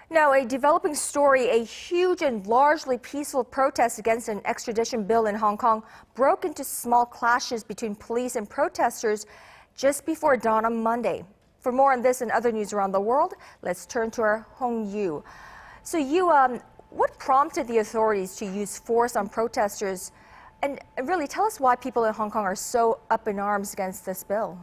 Now, a developing story, a huge and largely peaceful protest against an extradition bill in Hong Kong broke into small clashes between police and protesters just before dawn on Monday. For more on this and other news around the world, let's turn to our Hong Yoo. So what prompted the authorities to use force on protesters? And really, tell us why people in Hong Kong are so up in arms against this bill.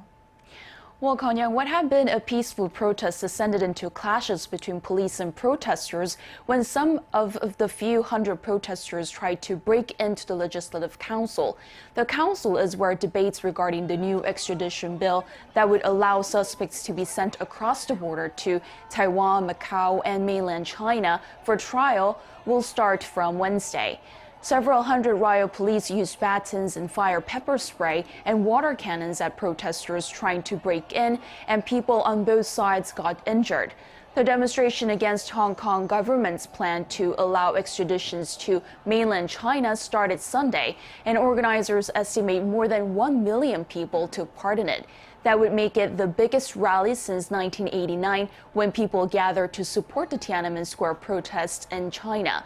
Well, Connyoung, what had been a peaceful protest descended into clashes between police and protesters when some of the few hundred protesters tried to break into the Legislative Council. The council is where debates regarding the new extradition bill that would allow suspects to be sent across the border to Taiwan, Macau, and mainland China for trial will start from Wednesday. Several hundred riot police used batons and fire pepper spray and water cannons at protesters trying to break in, and people on both sides got injured. The demonstration against Hong Kong government's plan to allow extraditions to mainland China started Sunday, and organizers estimate more than 1 million people took part in it. That would make it the biggest rally since 1989, when people gathered to support the Tiananmen Square protests in China.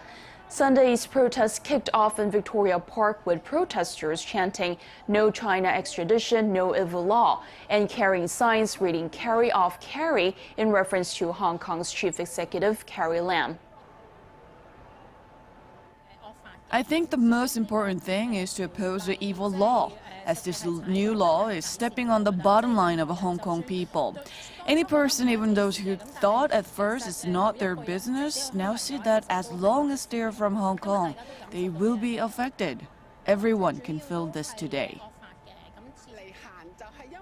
Sunday's protest kicked off in Victoria Park with protesters chanting "No China extradition, no evil law," and carrying signs reading "Carry off Carrie" in reference to Hong Kong's chief executive, Carrie Lam. I think the most important thing is to oppose the evil law, as this new law is stepping on the bottom line of Hong Kong people. Any person, even those who thought at first it's not their business, now see that as long as they're from Hong Kong, they will be affected. Everyone can feel this today.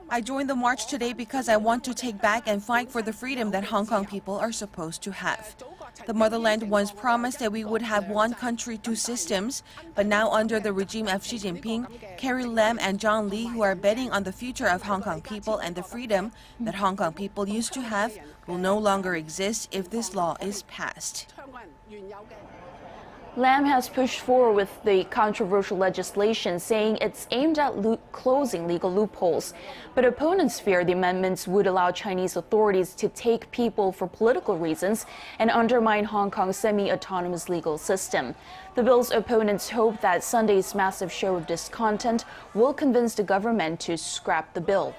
I joined the march today because I want to take back and fight for the freedom that Hong Kong people are supposed to have. The motherland once promised that we would have one country, two systems, but now under the regime of Xi Jinping, Carrie Lam and John Lee, who are betting on the future of Hong Kong people and the freedom that Hong Kong people used to have, will no longer exist if this law is passed. Lam has pushed forward with the controversial legislation, saying it's aimed at closing legal loopholes. But opponents fear the amendments would allow Chinese authorities to take people for political reasons and undermine Hong Kong's semi-autonomous legal system. The bill's opponents hope that Sunday's massive show of discontent will convince the government to scrap the bill.